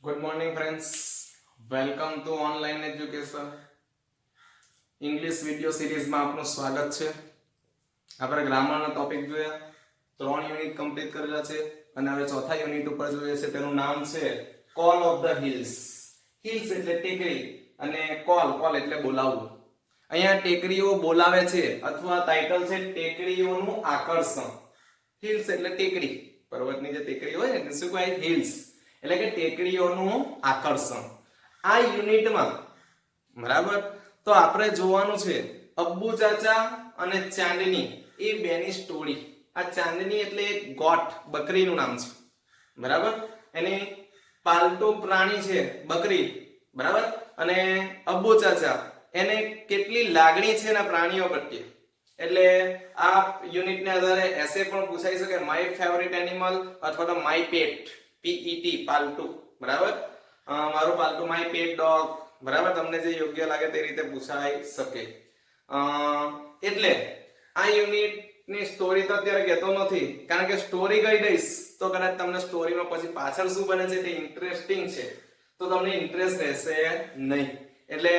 Good morning friends, welcome to online education English video સિરીઝમાં આપનું સ્વાગત છે. આપણે ગ્રામરના ટોપિક જોયા, 3 યુનિટ કમ્પ્લીટ કરેલા છે અને હવે ચોથા યુનિટ ઉપર જોઈએ છે. તેનું નામ છે call of the hills. Hills એટલે ટેકરી અને કોલ એટલે બોલાવવું. અહીંયા ટેકરીઓ બોલાવે છે અથવા ટાઇટલ છે ટેકરીઓનું આકર્ષણ. હિલ્સ એટલે ટેકરી, પર્વતની જે ટેકરી હોય ને શું કહેવાય? હિલ્સ એટલે કે ટેકરીઓનું આકર્ષણ. આ યુનિટમાં બરાબર તો આપણે જોવાનું છે અબ્બુ ચાચા અને ચાંદની એ બેની સ્ટોરી. આ ચાંદની એટલે એક ગોટ, બકરીનું નામ છે બરાબર. એની પાલતુ પ્રાણી છે બકરી બરાબર. અને અબ્બુ ચાચા એને કેટલી લાગણી છે એના પ્રાણીઓ પ્રત્યે. એટલે આ યુનિટને આધારે એસે પણ પૂછાઈ શકે, માય ફેવરિટ એનિમલ અથવા તો માય પેટ, PET પાલતુ બરાબર. મારું પાલતુ માય પેટ ડોગ બરાબર. તમને જે યોગ્ય લાગે તે રીતે પૂછાઈ શકે. એટલે આ યુનિટની સ્ટોરી તો અત્યારે કહેતો નથી, કારણ કે સ્ટોરી કહી દઈશ તો કદાચ તમને સ્ટોરીમાં પછી પાછળ શું બને છે તે ઇન્ટરેસ્ટિંગ છે તો તમને ઇન્ટરેસ્ટ રહેશે નહીં. એટલે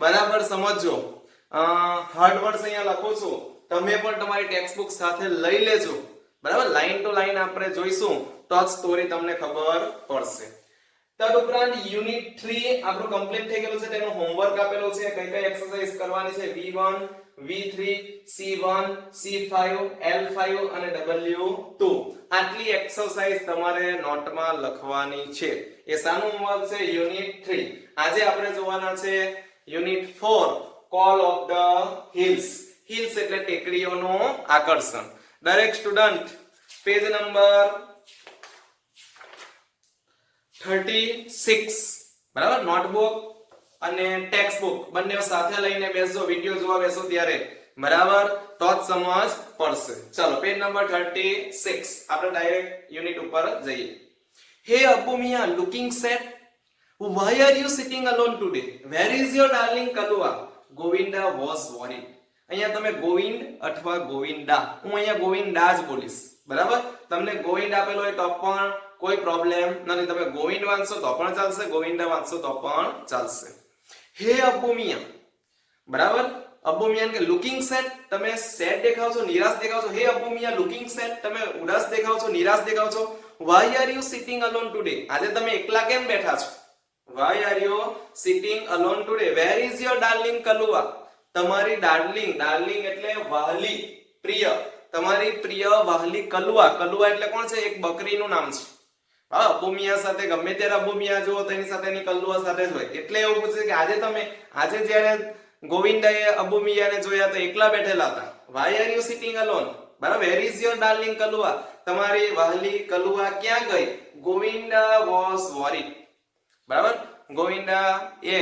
બરાબર સમજજો. હાર્ડ વર્ડ્સ અહીંયા લખું છું, તમે પણ તમારી ટેક્સ્ટ બુક સાથે લઈ લેજો બરાબર. લાઈન ટુ લાઈન આપણે જોઈશું તો જ સ્ટોરી તમને ખબર પડશે. તદુપરાંત યુનિટ 3 આપણું કમ્પ્લીટ થઈ ગયેલું છે. તેનું હોમવર્ક આપેલું છે, કઈ કઈ એક્સરસાઇઝ કરવાની છે. V1, V3, C1, C5, L5 અને W2. આટલી એક્સરસાઇઝ તમારે નોટમાં લખવાની છે. એ શાનું હોમવર્ક છે? યુનિટ 3. આજે આપણે જોવાના છે unit 4 call of the hills. Hills એટલે ટેકરીઓનું આકર્ષણ. દરેક સ્ટુડન્ટ પેજ નંબર 36 બરાબર. નોટબુક અને ટેક્સ્ટ બુક બંને સાથે લઈને બેસજો. વિડિયો જોવા બેસો ત્યારે બરાબર તો જ સમજ પડશે. ચલો પેજ નંબર 36 આપણે ડાયરેક્ટ યુનિટ ઉપર જઈએ. Hey Abbu Miya, looking sad. Why are you sitting alone today? Where is your darling Kalua? Govinda was worried. અહીંયા તમે ગોવિંદ અથવા ગોવિંદા, હું અહીંયા ગોવિંદા જ બોલીશ બરાબર. તમને ગોવિંદ આપેલો હોય તો પણ કોઈ પ્રોબ્લેમ નથી. તમે ગોવિંદ વાંચશો તો પણ ચાલશે, ગોવિંદા વાંચશો તો પણ ચાલશે. હે અબ્બુ મિયા બરાબર. અબ્બુ મિયા કે લુકિંગ સેડ, તમે સેડ દેખાવ છો, નિરાશ દેખાવ છો. હે અબ્બુ મિયા લુકિંગ સેડ, તમે ઉદાસ દેખાવ છો, નિરાશ દેખાવ છો. Why are you sitting alone today? આજે તમે એકલા કેમ બેઠા છો? Why are you sitting alone today? Where is your darling Kalua? તમારી ડાર્લિંગ, ડાર્લિંગ એટલે વહાલી, પ્રિય, તમારી પ્રિય વહાલી કલુઆ. કલુઆ એટલે કોણ છે? એક બકરીનું નામ છે. હા, અબ્બુ મિયા સાથે ગમે ત્યારે અબ્બુ મિયા જુઓ તેની સાથે એની કલુઆ સાથે જ હોય. એટલે એવું પૂછે કે આજે જ્યારે ગોવિંદાએ અબ્બુ મિયાને જોયા તો એકલા બેઠેલા હતા. Why are you sitting alone? બરાબર. Where is your darling Kalua? તમારી વહાલી કલુઆ ક્યાં ગઈ? ગોવિંદા was worried બરાબર. ગોવિંદા એ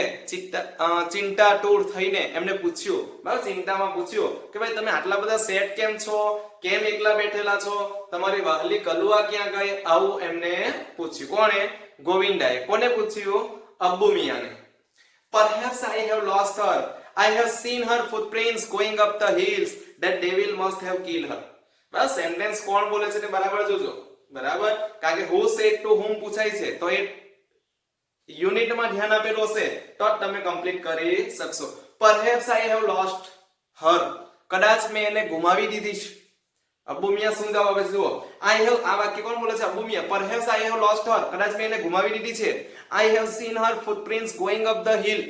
ચિંતાતુર થઈને એમને પૂછ્યું બરાબર. ચિંતામાં પૂછ્યું કે ભાઈ તમે આટલા બધા સેટ કેમ છો, કેમ એકલા બેઠેલા છો, તમારી વહાલી કલુઆ ક્યાં ગઈ, આવું એમને પૂછ્યું. કોણે? ગોવિંદાએ. કોને પૂછ્યું? Abbu મિયાને. Perhaps I have lost her. I have seen her footprints going up the hills. That devil must have killed her. Bus sentence કોણ બોલે છે તે બરાબર જોજો બરાબર. કારણ કે who said to whom પૂછાય છે તો એ યુનિટમાં ધ્યાન આપેલું હશે તો જ તમે કમ્પ્લીટ કરી શકશો. Perhaps I have lost her. કદાચ મેં એને ગુમાવી દીધી છે. અબ્બુ મિયા શું જવાબ આપે છે જુઓ. I have, આ વાક્ય કોણ બોલે છે? અબ્બુ મિયા. Perhaps I have lost her. કદાચ મેં એને ગુમાવી દીધી છે. I have seen her footprints going up the hill.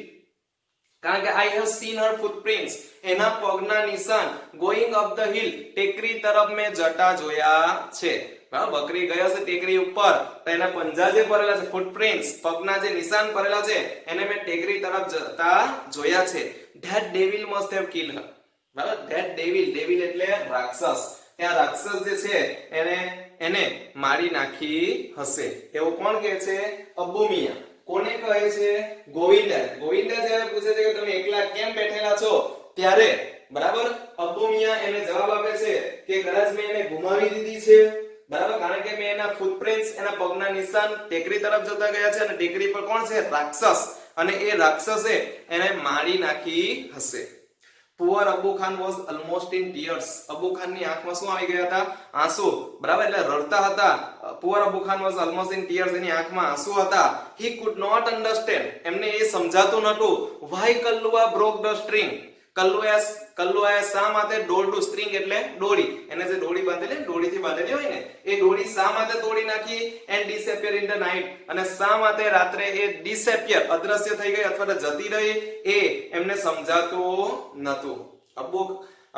કારણ કે I have seen her footprints, એના પગના નિશાન, going up the hill, ટેકરી તરફ મેં જતા જોયા છે. બરાબર. બકરી ગયા છે ટેકરી ઉપર તો એના પંજા જે પડેલા છે, ફૂટપ્રિન્ટ્સ, પગના જે નિશાન પડેલા છે એને મેં ટેકરી તરફ જતા જોયા છે. That devil must have killed her. બરાબર. That devil, devil એટલે રાક્ષસ. ત્યાં રાક્ષસ જે છે એને મારી નાખી હશે એવું કોણ કહે છે? અબ્બુ મિયા. કોને કહે છે? ગોવિંદા. ગોવિંદા જ્યારે પૂછે છે કે તમે એકલા કેમ બેઠેલા છો ત્યારે બરાબર અબ્બુ મિયા એને જવાબ આપે છે કે કદાચ મેં એને ગુમાવી દીધી છે બરાબર. કારણ કે મેં એના ફૂટપ્રિન્ટ્સ, એના પગના નિશાન ટેકરી તરફ જતા ગયા છે અને ટેકરી પર કોણ છે? રાક્ષસ. અને એ રાક્ષસે એને મારી નાખી હશે. Poor Abu Khan was almost in tears. Abu Khan ની આંખમાં શું આવી ગયા હતા? આંસુ. બરાબર, એટલે રડતા હતા. Poor Abu Khan was almost in tears, એની આંખમાં આંસુ હતા. હી કુડ નોટ અન્ડરસ્ટેન્ડ, એમને એ સમજાતું નહોતું. વાય કલ્લુઆ બ્રોક ધ સ્ટ્રિંગ, કલ્લુઆએ શા માટે દોરડું, સ્ટ્રિંગ એટલે દોરી, એને જે દોરી બાંધેલી ને, દોરીથી બાંધેલી હોય ને, એ દોરી શા માટે તોડી નાખી? એન્ડ ડિસએપિયર ઇન ધ નાઇટ, અને શા માટે રાત્રે એ ડિસએપિયર, અદ્રશ્ય થઈ ગઈ અથવા તો જતી રહી, એ એમને સમજાતું નતું.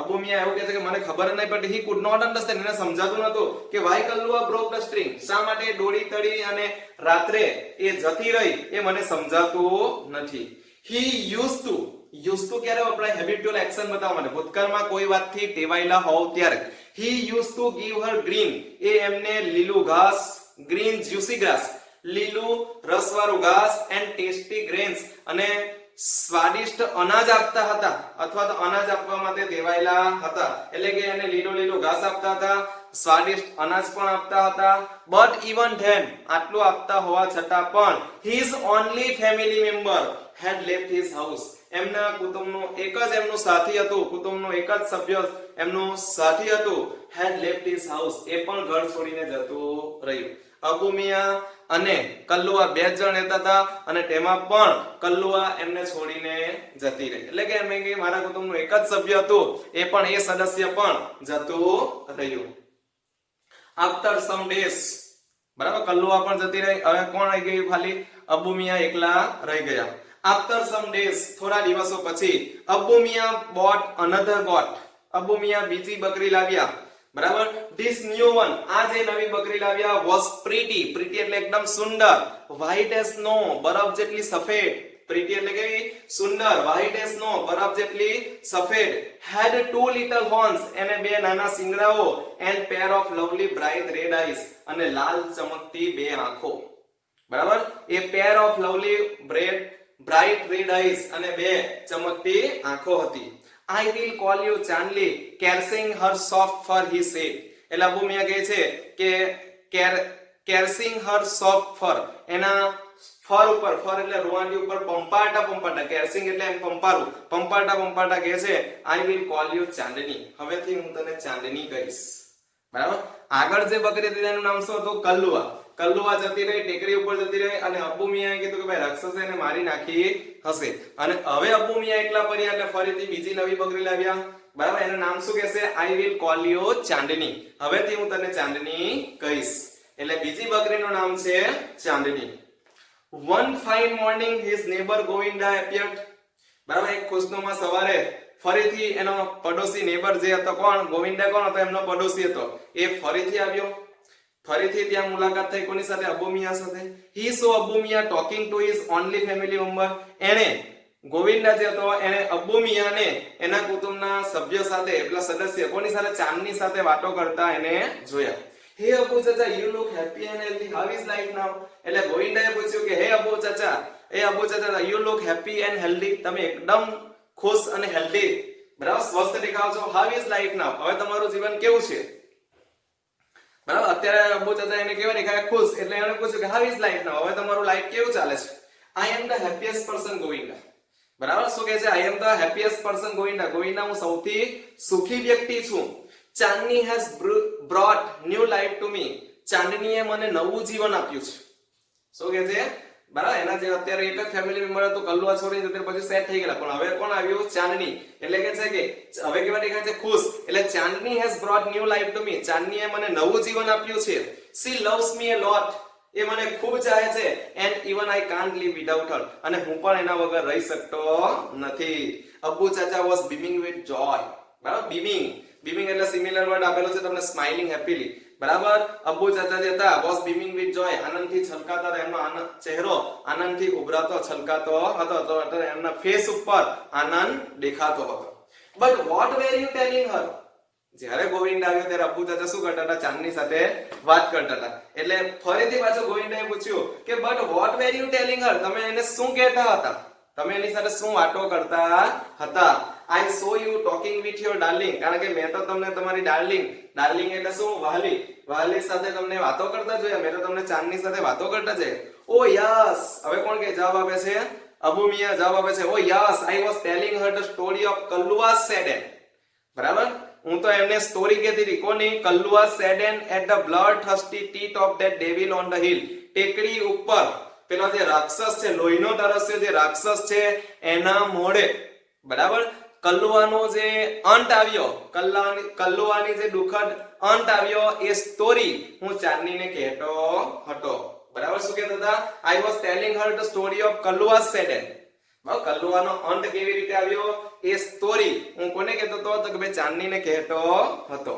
અબુ મિયા એવું કહે છે કે મને ખબર જ નહીં પડતી, હી કુડ નોટ અન્ડરસ્ટેન્ડ, એને સમજાતું નતું કે વાય કલ્લુઆ બ્રોક ધ સ્ટ્રિંગ, શા માટે દોરી તળી અને રાત્રે એ જતી રહી, એ મને સમજાતું નથી. હી યુઝ ટુ ક્યારે વપરાય? હેબિચ્યુઅલ એક્શન બતાવવા માટે, ભૂતકાળમાં કોઈ વાતથી ટેવાયેલા હોવ ત્યારે. He use to give her green, એ એમને લીલું ઘાસ, ગ્રીન જ્યુસી ગ્રાસ, લીલું રસવાળું ઘાસ, એન્ડ ટેસ્ટી ગ્રેન્સ, અને સ્વાદિષ્ટ અનાજ આપતા હતા અથવા તો અનાજ આપવા માટે ટેવાયેલા હતા. એટલે કે એને લીલું ઘાસ આપતા હતા, સ્વાદિષ્ટ અનાજ પણ આપતા હતા. બટ ઇવન ધેન, આટલું આપતા હોવા છતાં પણ, his only family member had left his house, એમના કુટુંબનું એક જ એમનું સાથી હતું, કુટુંબનું એક જ સભ્ય એમનું સાથી હતું, had left his house, એ પણ ઘર છોડીને જતું રહ્યું. અબુ મિયા અને કલ્લુઆ બે જણ રહેતા હતા, અને તેમાં પણ કલ્લુઆ એમને છોડીને જતી રહી. એટલે કે એમ કે મારા કુટુંબનું એક જ સભ્ય હતું, એ પણ એ સદસ્ય પણ જતું રહ્યું. આફ્ટર સમ ડેઝ, બરાબર, કલ્લુઆ પણ જતી રહી. હવે કોણ આવી ગયું? ખાલી અબુ મિયા એકલા રહી ગયા. After some days, થોડા દિવસો પછી, અબુ મિયા bought another goat, અબુ મિયા બીજી બકરી લાવ્યા. બરાબર, this new one, આ જે નવી બકરી લાવ્યા, was pretty, pretty એટલે એકદમ સુંદર, white as snow, બરફ જેટલી સફેદ, pretty એટલે કેવી? સુંદર, white as snow, બરફ જેટલી સફેદ, had two little horns, એને બે નાના શિંગડાઓ, and pair of lovely bright red eyes, અને લાલ ચમકતી બે આંખો. બરાબર, એ pair of lovely bright red eyes, અને બે ચમકતી આંખો હતી. I will call you ચાંદલી, caressing her soft fur, he said. એટલે અબુ મિયા કહે છે કે caressing her soft fur, એના ફર ઉપર, ફર એટલે રૂવાંડી ઉપર પંપાટા, caressing એટલે એમ પંપાટા કહે છે, I will call you ચાંદની, હવેથી હું તને ચાંદની કહીશ. બરાબર, આગળ જે બકરી હતી તેનું નામ શું હતું? કલ્લુઆ જતી રહી, ટેકરી ઉપર જતી રહી, અને અબુ મિયાએ કીધું કે ભાઈ રાક્ષસે એને મારી નાખી હશે. અને હવે અબુ મિયા એકલા પડ્યા એટલે ફરીથી બીજી નવી બકરી લાવ્યા. બરાબર, એનું નામ શું કહેશે? I will call you ચાંદની, હવેથી હું તને ચાંદની કહીશ. એટલે બીજી બકરીનું નામ છે ચાંદની. One fine morning his neighbor Govinda appeared. બરાબર, એક ખુશનુમા સવારે ફરીથી એનો પડોશી નેબર જે હતો, કોણ? ગોવિંદા કોણ હતો? એમનો પડોશી હતો. એ ફરીથી આવ્યો, ફરીથી ત્યાં મુલાકાત થઈ. કોની સાથે? અબુ મિયા સાથે. He saw Abu Miya talking to his only family member, એને ગોવિંદા જે હતો એને અબુ મિયાને એના કુટુંબના સભ્ય સાથે, એટલે સદસ્ય, કોની સાથે? ચાંદની સાથે વાતો કરતા એને જોયા. હે અબુ ચાચા, you look happy and healthy, how is life now? એટલે ગોવિંદાએ પૂછ્યું કે હે અબુ ચાચા, you look happy and healthy, તમે એકદમ ખુશ અને હેલ્ધી, બરાબર, સ્વસ્થ દેખાવ છો. how is life now, હવે તમારું જીવન કેવું છે? બરાબર, અત્યારે અબુ ચાચા એને કેવા દેખાય? ખુશ. એટલે એને પૂછ્યું કે how is life now, હવે તમારું લાઈફ કેવું ચાલે છે? I am the happiest person Govinda. બરાબર, શું કહે છે? I am the happiest person Govinda, હું સૌથી સુખી વ્યક્તિ છું. ચાંદની has brought new life to me, ચાંદનીએ મને નવું જીવન આપ્યું છે. શું કહે છે? બરાબર, એના જે અત્યારે એક જ ફેમિલી મેમ્બર હતું, કલ્લુઆ છોડીને ત્યારે પછી સેટ થઈ ગયા, પણ હવે કોણ આવ્યું? ચાંદની. એટલે કે છે કે હવે કેવા દેખાય છે? ખુશ. એટલે ચાંદની has brought new life to me, ચાંદનીએ મને નવું જીવન આપ્યું છે. She loves me a lot, એ મને ખૂબ ચાહે છે. and even I can't live without her, અને હું પણ એના વગર રહી શકતો નથી. અબુ ચાચા was beaming with joy. બરાબર, beaming એટલે સિમિલર વર્ડ આપેલો છે તમને, સ્માઇલિંગ હેપીલી. બરાબર, અબુ ચાચા જે હતા was beaming with joy, આનંદથી છલકાતા હતા, એમનો ચહેરો આનંદથી ઉભરાતો છલકાતો હતો, તો એમના ફેસ ઉપર આનંદ દેખાતો હતો. but what were you telling her? જ્યારે ગોવિંદ આવ્યો ત્યારે અબુ ચાચા શું કરતા હતા? ચાંદની સાથે વાત કરતા હતા. એટલે ફરીથી પાછો ગોવિંદાએ પૂછ્યું કે but what were you telling her, તમે એને શું કહેતા હતા? તમે એની સાથે શું વાતો કરતા હતા? I saw you talking with your darling, કારણ કે મેં તો તમને તમારી ડાર્લિંગ એટલે શું? વહાલી સાથે તમને વાતો કરતા જોયા, મેં તો તમને ચાંદની સાથે વાતો કરતા જોયા. Oh yes, હવે કોણ કે જવાબ આપે છે? અબુ મિયા જવાબ આપે છે, oh yes I was telling her the story of Kallua's સેડન. બરાબર, હું તો એમને સ્ટોરી કહેતી હતી. કોની? કલ્લુઆ સેડન at the blood thirsty teeth of that devil on the hill. ટેકરી ઉપર પેલો જે રાક્ષસ છે, લોહીનો તરસ્યો જે રાક્ષસ છે એના મોઢે, બરાબર, કલ્લુઆનો જે અંત આવ્યો, કલ્લુઆની જે દુઃખદ અંત આવ્યો એ સ્ટોરી હું ચાંદનીને કહેતો હતો. બરાબર, શું કહેતા હતા? I was telling her the story of Kallua's સેડન. કલ્લુઆનો અંત કેવી રીતે આવ્યો એ સ્ટોરી હું કોને કહેતો હતો? તો કે ભાઈ ચાંદનીને કહેતો હતો.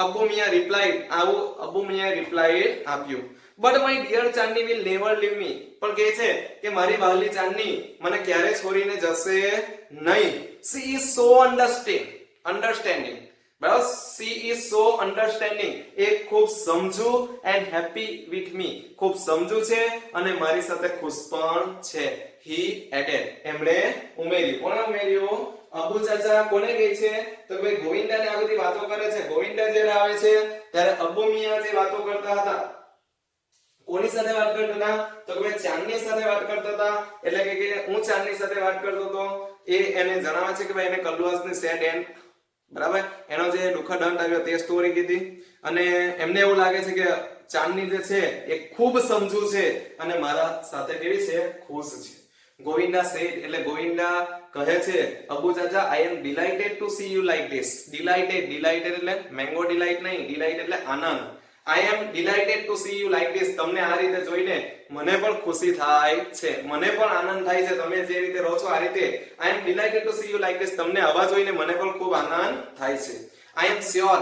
અબુ મિયા રિપ્લાઈડ, આવું અબુ મિયા રિપ્લાઈડ આપ્યું. But my dear Chandni will never leave me. પણ કહે છે કે મારી વહાલી ચાંદની મને ક્યારે છોડીને જશે નહીં. she is so understanding. બરાબર, she is so understanding. એ ખૂબ સમજુ and happy with me. ખૂબ સમજુ છે અને મારી સાથે ખુશ પણ છે. he added. એમણે ઉમેર્યું. કોણે ઉમેર્યું? અબુ ચાચા કોને કહે છે? તો ભાઈ ગોવિંદાને આ બધી વાતો કરે છે. ગોવિંદા જ્યારે આવે છે ત્યારે અબુ મિયા જે વાતો કરતા હતા, કોની સાથે વાત કરતા હતા? તો કે ચાંદની સાથે વાત કરતા હતા. એટલે કે હું ચાંદની સાથે વાત કરતો હતો. એ એને જણાવે છે કે ભાઈ એને કલ્લુઆસની સેડ એન્ડ, બરાબર, એનો જે દુઃખદ અંત આવ્યો તે સ્ટોરી કીધી. અને એમને એવું લાગે છે કે ચાંદની જે છે એ ખૂબ સમજુ છે અને મારા સાથે કેવી છે? ખુશ છે. ગોવિંદા સેડ એટલે ગોવિંદા કહે છે, Abu Chacha I am delighted to see you like this. Delighted એટલે મેંગો ડિલાઇટ નહીં, ડિલાઇટ એટલે આનંદ. I am delighted to see you like this. તમને આ રીતે જોઈને મને પણ ખુશી થાય છે, મને પણ આનંદ થાય છે. તમે જે રીતે રહો છો આ રીતે. I am delighted to see you like this. તમને આવા જોઈને મને પણ ખૂબ આનંદ થાય છે. આઈ એમ શ્યોર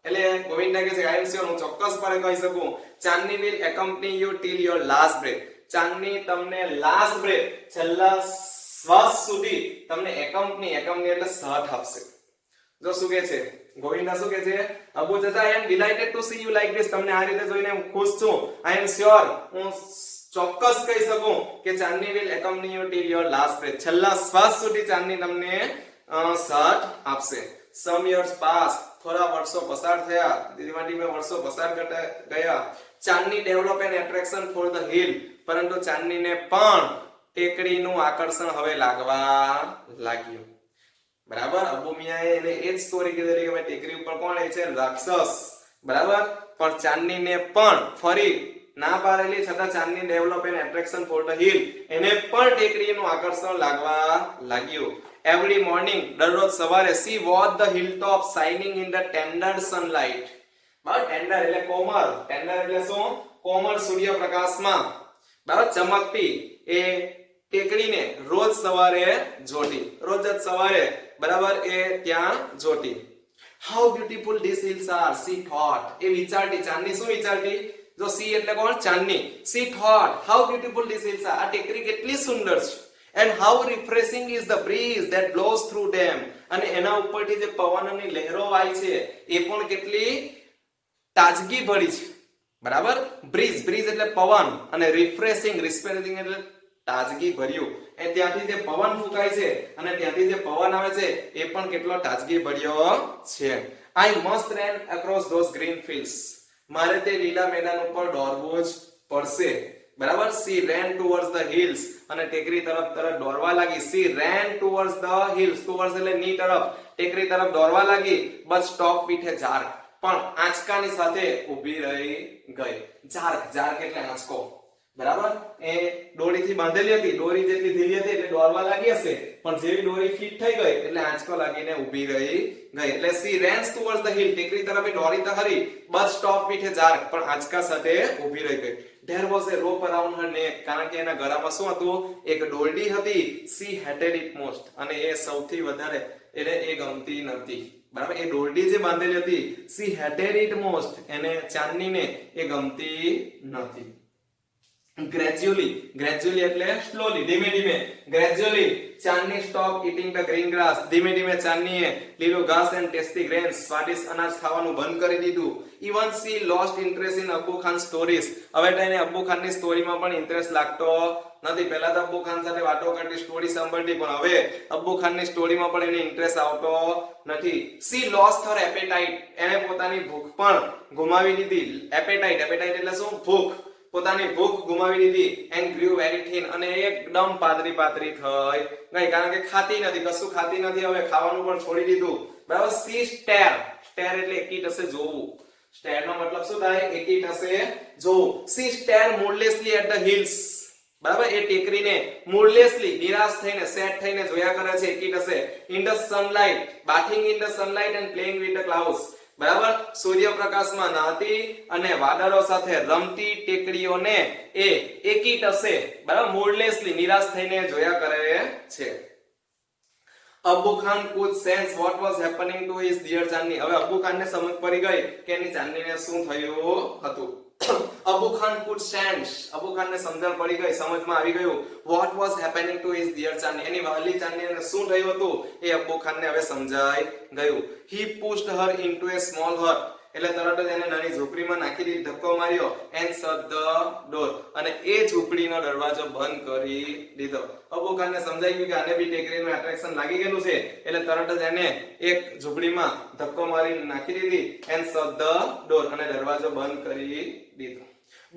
એટલે ગોવિંદા કહે છે આઈ એમ શ્યોર, હું ચોક્કસપણે કહી શકું. Chandni will accompany you till your last breath. Chandni તમને લાસ્ટ બ્રેથ, છેલ્લા શ્વાસ સુધી તમને એકોમ્પની એટલે સાથ આપશે. જો શું કહે છે ગોવિંદા? શું કહે છે? Abu Chacha I am delighted to see you like this. તમને આ રીતે જોઈને હું ખુશ છું. આઈ એમ શ્યોર, હું ચોક્કસ કહી શકું કે Chandni will accompany you till your last breath. છેલ્લા શ્વાસ સુધી ચાંદની તમને સાથ આપશે. Some years pass. થોડા વર્ષો પસાર થયા, ધીમે ધીમે વર્ષો પસાર કરતા ગયા. Chandni develop an attraction for the hill. પરંતુ ચાંદનીને પણ ટેકરીનું આકર્ષણ હવે લાગવા લાગ્યું. બરાબર, અબુ મિયાએ એને એ જ સ્ટોરી કીધેલી કે ભાઈ ટેકરી ઉપર કોણ છે? રાક્ષસ. બરાબર, પણ ચાંદનીને પણ ફરી ના પાડેલી છતાં Chandni develop an attraction for the hill. એને પણ ટેકરીનું આકર્ષણ લાગવા લાગ્યું. એવરી મોર્નિંગ, દરરોજ સવારે, C watch the hill top shining in the tender sunlight. બરાબર, ટેન્ડર એટલે કોમળ, ટેન્ડર એટલે શું? કોમળ સૂર્યપ્રકાશમાં, બરાબર, ચમકતી એ ટેકરીને રોજ સવારે જોતી. રોજ જ સવારે, બરાબર, એ ત્યાં જોતી. How beautiful this hills are, she thought. એ વિચારતી. ચાંદની શું વિચારતી? જો સી એટલે કોણ? Chandni. She thought how beautiful this hills are. આ ટેકરી કેટલી સુંદર છે. and how refreshing is the breeze that blows through them. અને એના ઉપરથી જે પવનની લહેરો વાય છે એ પણ કેટલી તાજગી ભરી છે. બરાબર, બ્રીઝ એટલે પવન અને રિફ્રેશિંગ એટલે તાજગી ભર્યું. એ ત્યાંથી જે પવન ફૂંકાય છે અને ત્યાંથી જે પવન આવે છે એ પણ કેટલો તાજગી ભર્યો છે. I must run across those green fields. મારે તે લીલા મેદાન ઉપર દોડવું જ પડશે. બરાબર, she ran towards the hills. અને ટેકરી તરફ દોડવા લાગી. she ran towards the hills. towards એટલે ની તરફ, ટેકરી તરફ દોડવા લાગી. but stop with a jerk. પણ આંચકાની સાથે ઊભી રહી ગઈ. જાર્ક એટલે આંચકો. બરાબર, એ દોરીથી બાંધેલી હતી, દોરી જેટલી ઢીલી હતી એટલે દોરવા લાગી હશે, પણ જેવી દોરી ફિટ થઈ ગઈ એટલે આંચકો લાગીને ઊભી રહી ગઈ. એટલે she ran towards the hill. ટેકરી તરફ દોડી તો ખરી, but stop with a jerk. પણ આંચકા સાથે ઊભી રહી ગઈ. There was a rope around her neck. કારણ કે એના ગળામાં શું હતું? એક દોરડી હતી. She hated it most. અને એ સૌથી વધારે એટલે એ ગમતી નથી. બરાબર, એ દોરડી જે બાંધેલી હતી, she hated it most. એને ચાંદનીને એ ગમતી નથી. Gradually એટલે slowly, ધીમે ધીમે. Gradually Chandni stop eating the green grass. ધીમે ધીમે ચાંદનીએ લીલું ઘાસ and tasty grains, સ્વાદિષ્ટ અનાજ ખાવાનું બંધ કરી દીધું. Even she lost interest in Abbu Khan stories. હવે તેને અબ્બુ ખાનની સ્ટોરીમાં પણ ઇન્ટરેસ્ટ લાગતો નથી. પહેલા તો અબ્બુ ખાન સાથે વાતો કરતી, સ્ટોરી સાંભળતી, પણ હવે અબ્બુ ખાનની સ્ટોરીમાં પણ એને ઇન્ટરેસ્ટ આવતો નથી. She lost her appetite. એને પોતાની ભૂખ પણ ગુમાવી દીધી. Appetite એટલે શું? ભૂખ. પોતાની ભૂખ ગુમાવી દીધી and grew very thin અને એકદમ પાતળી થઈ ગઈ કારણ કે ખાતી નથી, કશું ખાતી નથી, હવે ખાવાનું પણ છોડી દીધું. બરાબર. she stare એટલે એકીટ હશે જોવું. stare નો મતલબ શું થાય? એકીટ હશે જોવું. she stare moodlessly at the hills. બરાબર. એ ટેકરીને moodlessly નિરાશ થઈને સેટ થઈને જોયા કરે છે, એકીટ હશે. in the sunlight, bathing in the sunlight and playing with the clouds. બરાબર. સૂર્યપ્રકાશમાં નહાતી અને વાદળો સાથે રમતી ટેકરીઓને એ એકીટ હશે. બરાબર. moodlessly નિરાશ થઈને જોયા કરે છે. Abbu Khan could sense what was happening to his dear ચાંદની. હવે અબ્બુ ખાનને સમજ પડી ગઈ કે એની ચાંદનીને શું થયું હતું. અબ્બુ ખાન could sense, અબ્બુ ખાનને સમજણ પડી ગઈ, સમજમાં આવી ગયું what was happening to his dear ચાંદની, એની વહાલી ચાંદનીને શું થયું હતું એ અબ્બુ ખાનને હવે સમજાઈ ગયું. he pushed her into a small hut, એટલે તરત જ એને નાની ઝૂંપડીમાં નાખી દીધી, ધક્કો માર્યો and shut the door, અને એ ઝૂંપડીનો દરવાજો બંધ કરી દીધો. અબ્બુ ખાનને સમજાઈ ગયું કે આને બી ટેકરીનું એટ્રેક્શન લાગી ગયેલું છે, એટલે તરત જ એને એક ઝૂંપડીમાં ધક્કો મારીને નાખી દીધી and shut the door, અને દરવાજો બંધ કરી દીધો.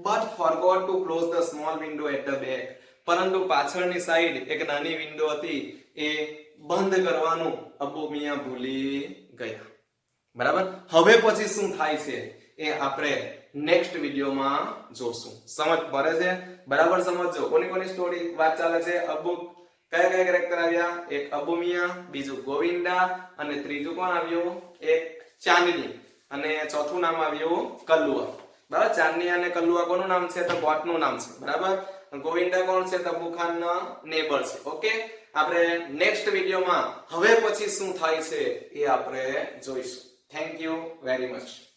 but forgot to close the small window at the back, પરંતુ પાછળની સાઈડ એક નાની વિન્ડો હતી એ બંધ કરવાનું અબ્બુ મિયા ભૂલી ગયા. બરાબર. હવે પછી શું થાય છે એ આપણે નેક્સ્ટ વિડિયોમાં જોશું. સમજ પડે છે? બરાબર સમજજો. કોની કોની સ્ટોરી વાત ચાલે છે? અબ્બુ કયા કયા કેરેક્ટર આવ્યા? એક અબ્બુ મિયા, બીજું ગોવિંદા, અને ત્રીજું કોણ આવ્યું? એક ચાંદની, અને ચોથું નામ આવ્યું કલ્લુઆ. બરાબર. ચાંદની અને કલ્લુઆ કોનું નામ છે? તો ગોટનું નામ છે. બરાબર. ગોવિંદા કોણ છે? તો અબ્બુ ખાનના નેબર છે. ઓકે. આપણે નેક્સ્ટ વિડિયોમાં હવે પછી શું થાય છે એ આપણે જોઈશું. Thank you very much.